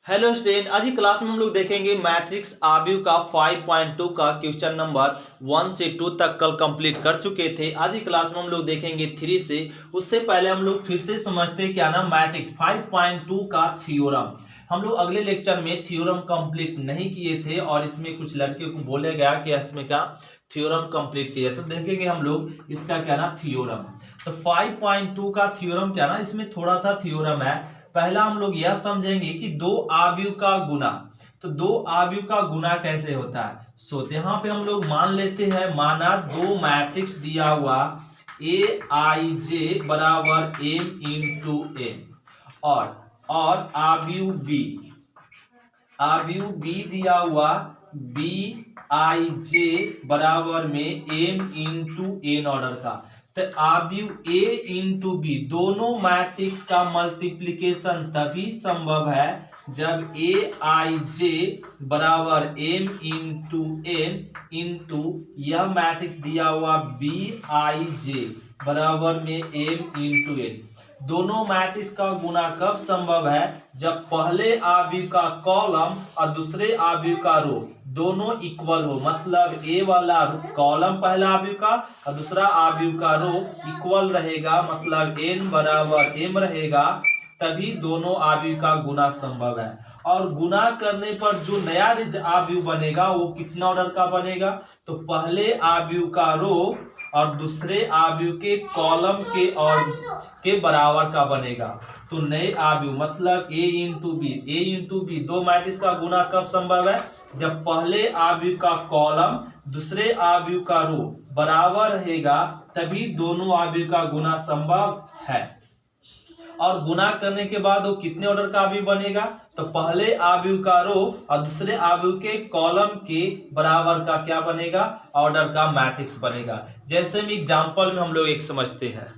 Hello student, आज की class में हम लोग देखेंगे मैट्रिक्स आव्यूह का 5.2 का क्वेश्चन नंबर 1 से 2 तक कल कंप्लीट कर चुके थे। आज की क्लास में हम लोग देखेंगे 3 से। उससे पहले हम लोग फिर से समझते हैं क्या ना मैट्रिक्स 5.2 का थ्योरम। हम लोग अगले लेक्चर में थ्योरम कंप्लीट नहीं किए थे और इसमें कुछ लड़कियों को बोला गया कि इसमें क्या थ्योरम कंप्लीट किया, तो देखेंगे हम लोग इसका क्या ना थ्योरम। तो 5.2 का थ्योरम क्या ना, इसमें थोड़ा सा थ्योरम है। पहला हम लोग यह समझेंगे कि दो आव्यूह का गुना, तो दो आव्यूह का गुना कैसे होता है। सो यहाँ पे हम लोग मान लेते हैं, माना दो मैट्रिक्स दिया हुआ ए आई जे बराबर एम इंटू एन और आव्यूह बी दिया हुआ बी आई जे बराबर में एम इंटू एन ऑर्डर का। तो आव्यूह ए इंटू बी दोनों मैट्रिक्स का मल्टीप्लिकेशन तभी संभव है जब ए आई जे बराबर एम इंटू एन इंटू यह मैट्रिक्स दिया हुआ बी आई जे बराबर में एम इंटू एन। दोनों मैट्रिक्स का गुना कब संभव है, जब पहले आव्यूह का कॉलम और दूसरे आव्यूह का रो दोनों इक्वल हो। मतलब ए वाला कॉलम पहला आव्यूह का और दूसरा आव्यूह का रो इक्वल रहेगा, मतलब एन बराबर एम रहेगा, तभी दोनों आव्यूह का गुना संभव है। और गुना करने पर जो नया आव्यूह बनेगा वो कितना ऑर्डर का बनेगा, तो पहले आव्यूह का रो और दूसरे आव्यूह के कॉलम के बराबर का बनेगा। तो नए आव्यूह मतलब ए इंटू बी दो मैट्रिक्स का गुना कब संभव है, जब पहले आव्यूह का कॉलम दूसरे आव्यूह का रो बराबर रहेगा, तभी दोनों आव्यूह का गुना संभव है। और गुना करने के बाद वो कितने ऑर्डर का आव्यूह बनेगा, तो पहले आव्यूह का रो और दूसरे आव्यूह के कॉलम के बराबर का क्या बनेगा, ऑर्डर का मैट्रिक्स बनेगा। जैसे में एग्जांपल में हम लोग एक समझते हैं,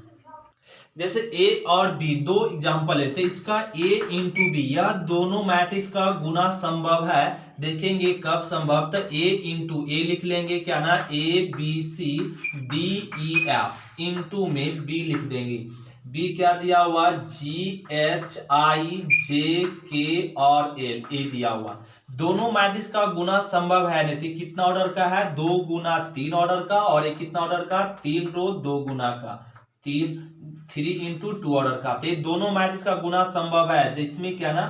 जैसे ए और बी दो एग्जांपल लेते हैं। इसका ए इंटू बी यह दोनों मैट्रिक्स का गुना संभव है। देखेंगे कब संभव, तो ए इंटू ए लिख लेंगे क्या ना, A B C D E F into में बी लिख देंगे। बी क्या दिया हुआ, जी एच आई जे के और एल ए दिया हुआ। दोनों मैट्रिक्स का गुना संभव है, नहीं तो कितना ऑर्डर का है, 2 गुना 3 ऑर्डर का, और एक कितना ऑर्डर का, 3 रो 2 गुना का 3 इंटू 2 ऑर्डर का। तो ये दोनों मैट्रिक्स का गुना संभव है, जिसमें क्या ना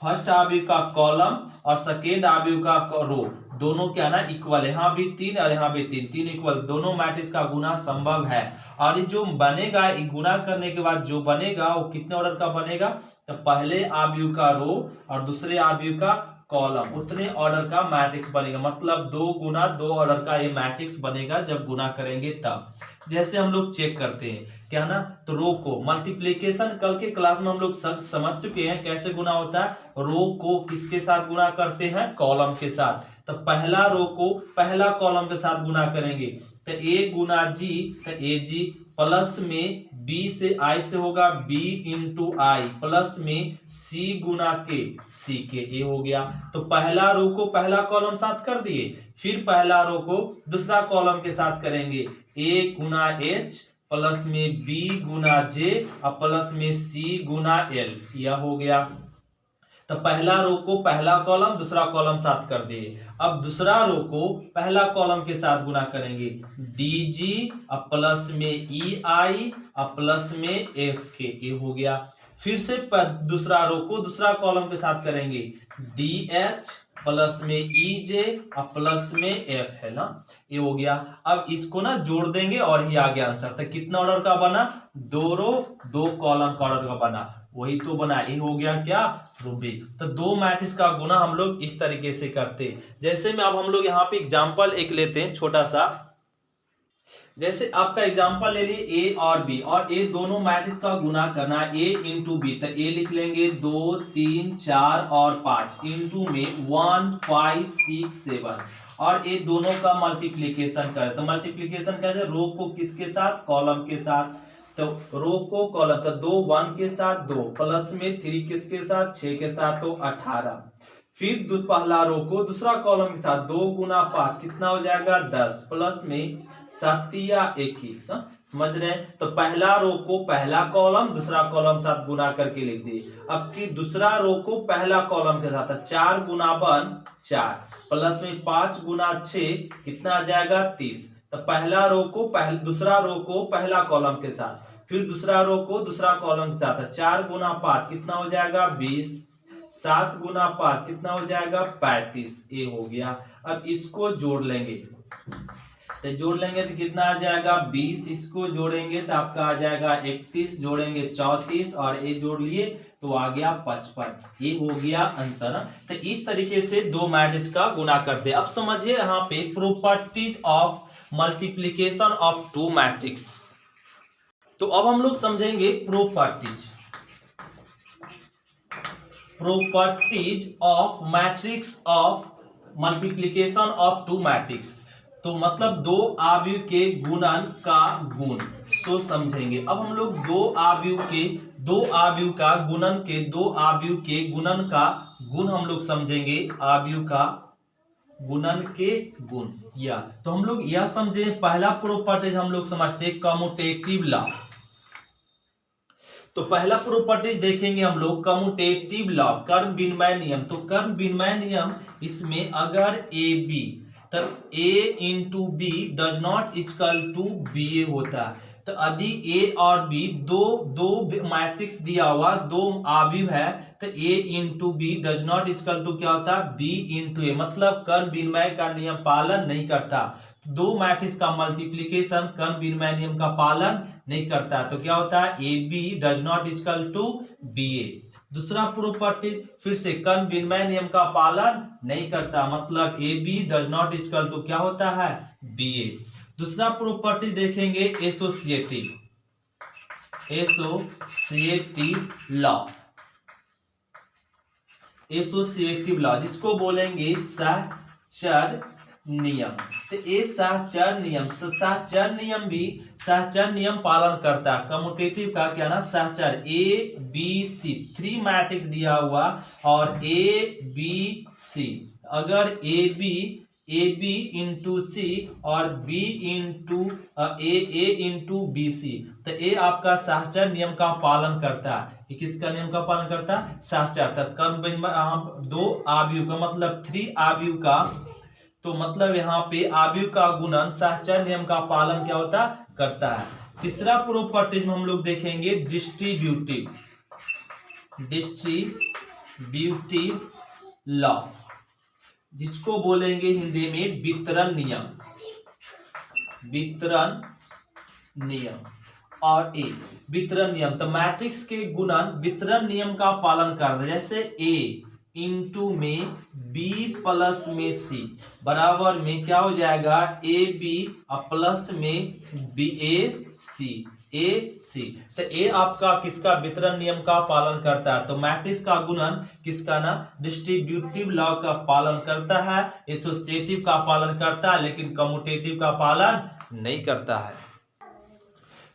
फर्स्ट आव्यूह का कॉलम और सेकेंड आव्यूह का रो दोनों क्या ना इक्वल है। यहाँ भी 3 और यहाँ भी 3 इक्वल, दोनों मैट्रिक्स का गुना संभव है। और ये जो बनेगा गुना करने के बाद जो बनेगा वो कितने ऑर्डर का बनेगा, तो पहले आव्यूह का रो और दूसरे आव्यूह का कॉलम उतने ऑर्डर का मैट्रिक्स बनेगा। मतलब 2 गुना 2 ऑर्डर का ये मैट्रिक्स बनेगा जब गुना करेंगे तब। जैसे हम लोग चेक करते हैं क्या ना, तो रो को मल्टीप्लिकेशन कल के क्लास में हम लोग सब समझ चुके हैं कैसे गुना होता है। रो को किसके साथ गुना करते हैं, कॉलम के साथ। तो पहला रो को पहला कॉलम के साथ गुना करेंगे, तो ए गुना जी, तो ए जी प्लस में बी से आई से होगा बी इंटू आई, प्लस में सी गुना के सी के ए हो गया। तो पहला रो को पहला कॉलम साथ कर दिए, फिर पहला रो को दूसरा कॉलम के साथ करेंगे, ए गुना एच प्लस में बी गुना जे और प्लस में सी गुना एल, यह हो गया। तो पहला रो को पहला कॉलम दूसरा कॉलम साथ कर दिए। अब दूसरा रो को पहला कॉलम के साथ गुना करेंगे, डी जी और प्लस में ई आई और प्लस में एफ के ए हो गया। फिर से दूसरा रो को दूसरा कॉलम के साथ करेंगे, डी एच प्लस में ई जे और प्लस में एफ है ना, ये हो गया। अब इसको ना जोड़ देंगे और ये आ गया आंसर। तो कितना ऑर्डर का बना, 2 रो 2 कॉलम का ऑर्डर का बना, वही तो बना, ये हो गया क्या, रूबिक। तो दो मैट्रिक्स का गुना हम लोग इस तरीके से करते हैं। जैसे में अब हम लोग यहाँ पे एग्जांपल एक लेते हैं छोटा सा। जैसे आपका एग्जांपल ले लिए ए और बी, और ए दोनों मैट्रिक्स का गुना करना ए इंटू बी, तो ए लिख लेंगे 2 3 4 और 5 इंटू में 1 5 6 7, और ये दोनों का मल्टीप्लीकेशन करें। तो मल्टीप्लीकेशन कैसे, रो को किसके साथ, कॉलम के साथ। तो रो को कॉलम, तो 2 1 के साथ 2 प्लस में 3 किसके साथ, 6 के साथ, तो 18। फिर पहला रो को दूसरा कॉलम के साथ 2 गुना 5 कितना हो जाएगा, 10 प्लस में 7 या 21, समझ रहे हैं? तो पहला रो को पहला कॉलम दूसरा कॉलम साथ गुना करके लिख दिए। अब की दूसरा रो को पहला कॉलम के साथ 4 गुना 1 4 प्लस में 5 गुना 6 कितना आ जाएगा 30। तो पहला रो को दूसरा रो को पहला कॉलम के साथ, फिर दूसरा रो को दूसरा कॉलम के साथ 4 गुना 5 कितना हो जाएगा 20, 7 गुना 5 कितना हो जाएगा 35। ये हो गया। अब इसको जोड़ लेंगे, तो जोड़ लेंगे तो कितना आ जाएगा 20, इसको जोड़ेंगे तो आपका आ जाएगा 31, जोड़ेंगे 34 और ये जोड़ लिए तो आ गया 55। ये हो गया आंसर। तो इस तरीके से दो मैट्रिक्स का गुना करते हैं। अब समझिए यहाँ पे properties of multiplication of two matrix. तो अब हम लोग समझेंगे properties of matrix of multiplication of two matrix. तो मतलब दो आव्यूह के गुणन का गुण सो समझेंगे। अब हम लोग दो आव्यूह का गुणन का गुण हम लोग समझेंगे। आव्यूह का गुणन के गुण या तो हम लोग यह समझे। पहला प्रॉपर्टीज हम लोग समझते हैं कम्यूटेटिव लॉ। तो पहला प्रॉपर्टीज देखेंगे हम लोग कम्यूटेटिव लॉ, कर्म विनिमय नियम। तो कर्म विनिमय नियम इसमें अगर ए बी तब a into B does not equal to B A होता है। तो यदि a और b दो मैट्रिक्स दिया हुआ, दो आव्यूह है, तो a into B does not equal to क्या होता है b इंटू ए, मतलब कर्म विनिमय का नियम पालन नहीं करता। दो मैट्रिक्स का मल्टीप्लीकेशन कर्म विनिमय नियम का पालन नहीं करता, तो क्या होता है A B does not equal to B A. दूसरा प्रॉपर्टी फिर से कर्म विनिमय नियम का पालन नहीं करता, मतलब A B does not equal to क्या होता है बी ए। दूसरा प्रॉपर्टी देखेंगे एसोसिएटिव लॉ, जिसको बोलेंगे सहचर नियम। तो ये सहचर नियम भी सहचर नियम पालन करता है। कम्यूटेटिव का क्या ना सहचर ए बी सी, 3 मैट्रिक्स दिया हुआ और ए बी सी, अगर ए बी इंटू सी और बी इंटू ए इंटू बी सी, तो ए आपका सहचर नियम का पालन करता है। ये किसका नियम का पालन करता है सहचर। कर्म विनिमय दो आव्यूह का मतलब 3 आव्यूह का, तो मतलब यहाँ पे आव्यूह का गुणन सहचर नियम का पालन क्या होता करता है। तीसरा प्रॉपर्टीज में हम लोग देखेंगे डिस्ट्रीब्यूटिव लॉ, जिसको बोलेंगे हिंदी में वितरण नियम। और ए वितरण नियम, तो मैट्रिक्स के गुणन वितरण नियम का पालन करते हैं। जैसे ए इंटू में बी प्लस में सी बराबर में क्या हो जाएगा ए बी प्लस में बी ए सी। तो ए आपका किसका वितरण नियम का पालन करता है। तो मैट्रिक्स का गुणन किसका ना डिस्ट्रीब्यूटिव लॉ का पालन करता है, एसोसिएटिव का पालन करता है, लेकिन कम्यूटेटिव का पालन नहीं करता है।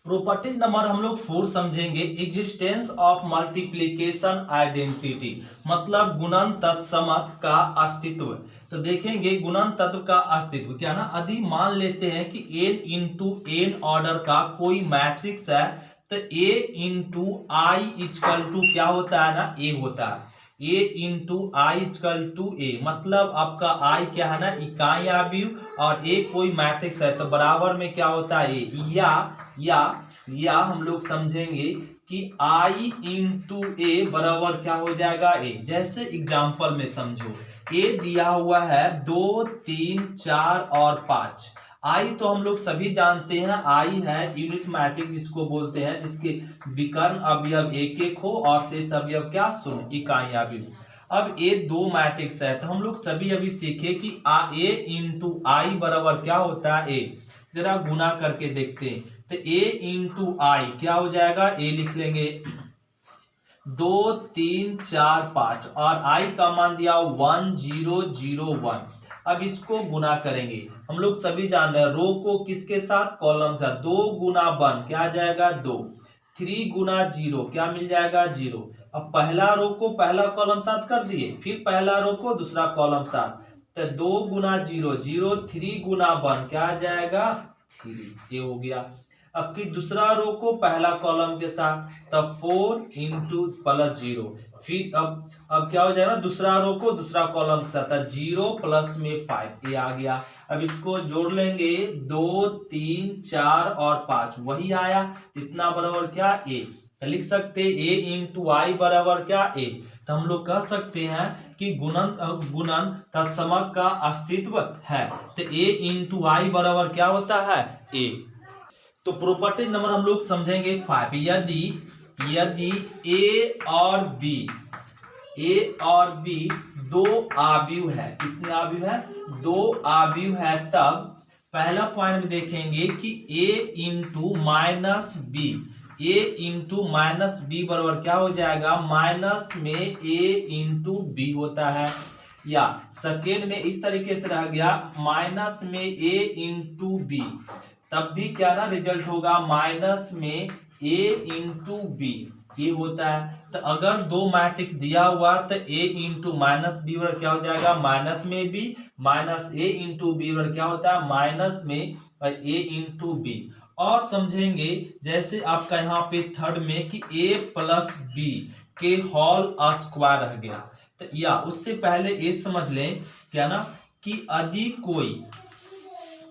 प्रॉपर्टीज नंबर हम लोग 4 समझेंगे एग्जिस्टेंस ऑफ मल्टीप्लिकेशन आइडेंटिटी, मतलब गुणन तत्समक का अस्तित्व। तो देखेंगे गुणन तत्व का अस्तित्व क्या ना, यदि मान लेते हैं कि n इंटू n ऑर्डर का कोई मैट्रिक्स है, तो a into I equal to क्या होता है ना a होता है। a into I equal to a, मतलब आपका i क्या है ना इकाई आव्यूह और a कोई मैट्रिक्स है, तो बराबर में क्या होता है a, या हम लोग समझेंगे कि i इंटू ए बराबर क्या हो जाएगा a। जैसे एग्जांपल में समझो, a दिया हुआ है 2 3 4 और 5। i तो हम लोग सभी जानते हैं i है यूनिट मैट्रिक्स जिसको बोलते हैं, जिसके विकर्ण अवयव एक हो और शेष अवयव क्या शून्य, इकाई अवयव। अब ए 2 मैट्रिक्स है, तो हम लोग सभी अभी सीखे कि a इंटू आई बराबर क्या होता है a। जरा गुना करके देखते हैं, तो a इंटू आई क्या हो जाएगा a लिख लेंगे 2 3 4 5 और i का मान दिया 1 0 0 1। अब इसको गुना करेंगे, हम लोग सभी जान रहे हैं रो को किसके साथ कॉलम साथ, 2 गुना 1 क्या आ जाएगा 2, 3 गुना 0 क्या मिल जाएगा 0। अब पहला रो को पहला कॉलम साथ कर दिए, फिर पहला रो को दूसरा कॉलम साथ, तो 2 गुना 0 0, 3 गुना 1 क्या आ जाएगा 3, ये हो गया। अब की दूसरा रो को पहला कॉलम के साथ, तब 4 इंटू प्लस 0। फिर अब क्या हो जाएगा, दूसरा रो को दूसरा कॉलम के साथ, 0 प्लस में 5, ये आ गया। अब इसको जोड़ लेंगे, 2 3 4 और 5, वही आया। इतना बराबर क्या, ए। तो लिख सकते ए इंटू आई बराबर क्या, ए। तो हम लोग कह सकते हैं कि गुणन तत्समक का अस्तित्व है। तो ए इंटू आई बराबर क्या होता है, ए। तो प्रॉपर्टीज नंबर हम लोग समझेंगे 5। यदि ए और बी दो आव्यूह है, कितने आव्यूह है, दो आव्यूह है, तब पहला पॉइंट में देखेंगे कि ए इंटू माइनस बी, ए इंटू माइनस बी बराबर क्या हो जाएगा, माइनस में ए इंटू बी होता है। या सेकेंड में इस तरीके से रह गया, माइनस में ए इंटू बी, तब भी क्या ना रिजल्ट होगा, माइनस में ए इंटू बी, ये होता है। तो अगर दो मैट्रिक्स दिया हुआ तो ए इंटू माइनस बी और क्या हो जाएगा, माइनस में बी, माइनस ए इंटू बी और क्या होता है, माइनस में ए इंटू बी। और समझेंगे जैसे आपका यहाँ पे थर्ड में कि ए प्लस बी के होल स्क्वायर रह गया। तो या उससे पहले ये समझ लें क्या ना कि यदि कोई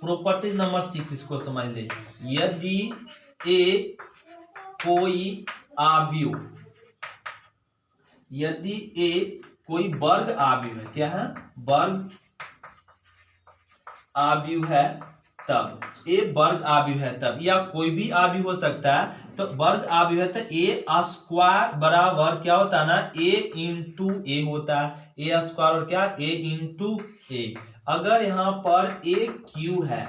प्रॉपर्टीज नंबर 6 इसको समझ ले, यदि ए कोई आव्यूह, यदि ए कोई वर्ग आव्यूह है, क्या है, वर्ग आव्यूह है, तब ए वर्ग आव्यूह है तब, या कोई भी आव्यूह हो सकता है। तो वर्ग आव्यूह है तो ए स्क्वायर बराबर क्या होता है ना, ए इंटू ए होता है। ए स्क्वायर और क्या, ए इंटू ए। अगर यहाँ पर ए क्यू है,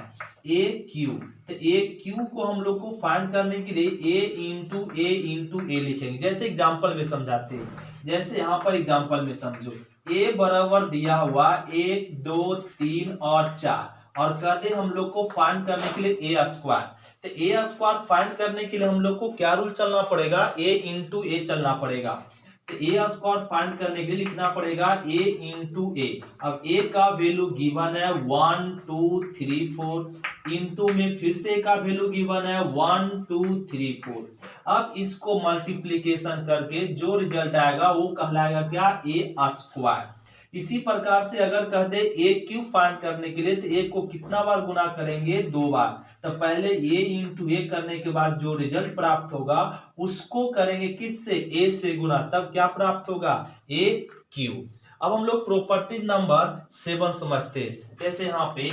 ए क्यू, तो ए क्यू को हम लोग को फाइंड करने के लिए ए इंटू ए लिखेंगे। जैसे एग्जांपल में समझाते हैं, जैसे यहाँ पर एग्जांपल में समझो, ए बराबर दिया हुआ 1 2 3 और 4, और कहते हम लोग को फाइंड करने के लिए ए स्क्वायर। तो ए स्क्वायर फाइंड करने के लिए हम लोग को क्या रूल चलना पड़ेगा, ए इंटू ए चलना पड़ेगा। तो ए स्क्वायर फाइंड करने के लिए लिखना पड़ेगा ए इंटू ए। अब ए का वैल्यू गिवन है 1 2 3 4, इंटू में फिर से ए का वैल्यू गिवन है 1 2 3 4। अब इसको मल्टीप्लीकेशन करके जो रिजल्ट आएगा वो कहलाएगा क्या, ए स्क्वायर। इसी प्रकार से अगर कह दे ए क्यू फाइंड करने के लिए, तो ए को कितना बार गुना करेंगे, 2 बार। तो पहले ए इंटू ए करने के बाद जो रिजल्ट प्राप्त होगा उसको करेंगे किससे, ए से गुना, तब क्या प्राप्त होगा, ए क्यू। अब हम लोग प्रॉपर्टीज नंबर 7 समझते हैं। जैसे यहाँ पे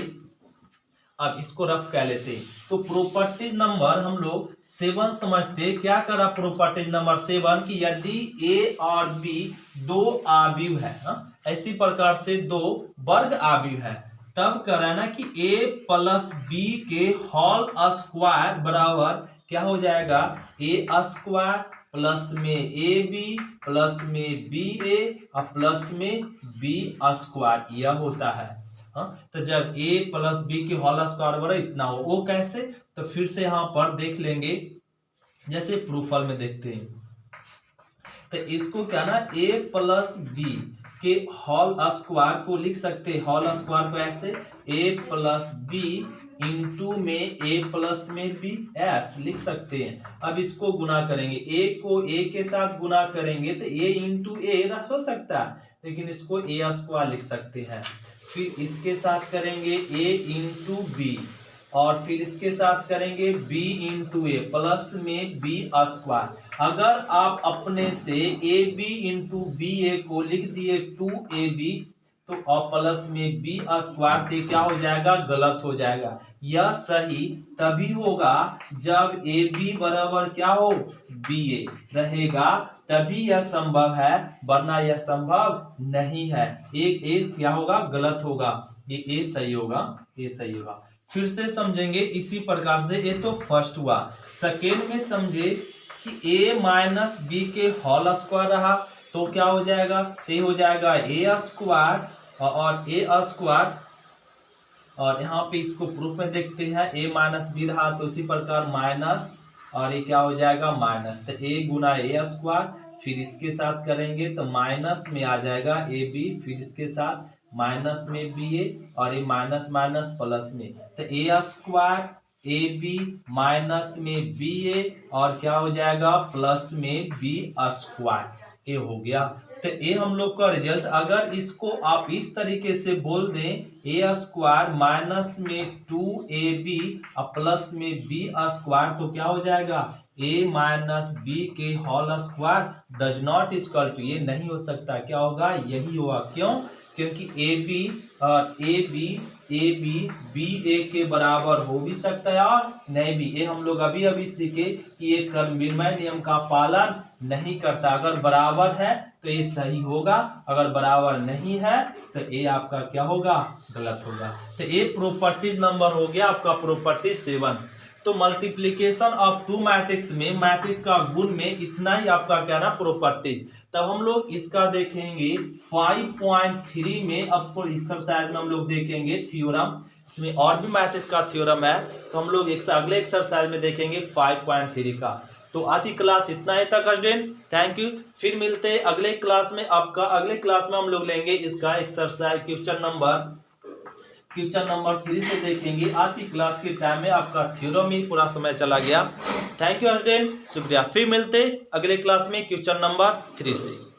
अब इसको रफ कह लेते, तो प्रॉपर्टीज नंबर हम लोग 7 समझते। क्या करा प्रॉपर्टीज नंबर 7 कि यदि ए और बी दो आव्यूह है, ऐसी प्रकार से दो वर्ग आव्यूह है, तब करा ना कि a प्लस बी के होल स्क्वायर बराबर क्या हो जाएगा, a स्क्वायर प्लस में ए बी प्लस में बी ए और प्लस में बी स्क्वायर, यह होता है। तो जब a प्लस बी के होल स्क्वायर बराबर इतना हो, वो कैसे, तो फिर से यहाँ पर देख लेंगे, जैसे प्रूफल में देखते हैं। तो इसको क्या ना, a प्लस बी के होल स्क्वायर को लिख सकते हैं, होल स्क्वायर को ऐसे a प्लस बी इंटू में a प्लस में बी एस लिख सकते हैं। अब इसको गुना करेंगे, a को a के साथ गुना करेंगे तो a इंटू ए हो सकता है, लेकिन इसको a स्क्वायर लिख सकते हैं। फिर इसके साथ करेंगे a इंटू बी, और फिर इसके साथ करेंगे b इंटू ए प्लस में b स्क्वायर। अगर आप अपने से ए बी इंटू बी ए को लिख दिए 2ab, तो और प्लस में b स्क्वायर, तो क्या हो जाएगा, गलत हो जाएगा। यह सही तभी होगा जब ए बी बराबर क्या हो, बी ए रहेगा, तभी यह संभव है, वरना यह संभव नहीं है। एक क्या होगा, गलत होगा, ये ए सही होगा, ये सही होगा। फिर से समझेंगे इसी प्रकार से, ये तो फर्स्ट हुआ। सेकेंड में समझे कि a माइनस बी के होल स्क्वायर रहा, तो क्या हो जाएगा, ये हो जाएगा a स्क्वायर और a स्क्वायर, और यहाँ पे इसको प्रूफ में देखते हैं, a माइनस बी रहा तो इसी प्रकार माइनस, और ये क्या हो जाएगा, माइनस। तो a गुना a स्क्वायर, फिर इसके साथ करेंगे तो माइनस में आ जाएगा ए बी, फिर इसके साथ माइनस में बी ए, और ये माइनस माइनस प्लस में, तो ए स्क्वायर ए बी माइनस में बी ए और क्या हो जाएगा प्लस में बी स्क्वायर। ये हो गया। तो ये हम लोग का रिजल्ट, अगर इसको आप इस तरीके से बोल दें ए स्क्वायर माइनस में 2ab प्लस में बी स्क्वायर, तो क्या हो जाएगा a माइनस बी के whole square does not equal to, ये नहीं हो सकता, क्या होगा यही होगा। क्यों? क्योंकि ए बी ए के बराबर हो भी सकता है और नहीं भी। ये हम लोग अभी अभी सीखे कि ये कर्मविनिमय नियम का पालन नहीं करता। अगर बराबर है तो ये सही होगा, अगर बराबर नहीं है तो ये आपका क्या होगा गलत होगा। तो ये प्रॉपर्टीज नंबर हो गया आपका प्रॉपर्टी 7। तो मल्टीप्लिकेशन ऑफ टू मैट्रिक्स में मैट्रिक्स का गुण में इतना ही आपका क्या ना प्रॉपर्टीज। तब हम लोग इसका देखेंगे 5.3 में, अब एक्सरसाइज में हम लोग देखेंगे थ्योरम। इसमें और भी मैट्रिक्स का थ्योरम है, तो हम लोग अगले एक्सरसाइज में देखेंगे 5.3 का। तो आज की क्लास इतना ही तक स्टूडेंट, थैंक यू। फिर मिलते हैं अगले क्लास में। आपका अगले क्लास में हम लोग लेंगे इसका एक्सरसाइज क्वेश्चन नंबर 3 से देखेंगे। आज की क्लास के टाइम में आपका थ्योरम में पूरा समय चला गया। थैंक यू स्टूडेंट, शुक्रिया। फिर मिलते अगले क्लास में क्वेश्चन नंबर 3 से।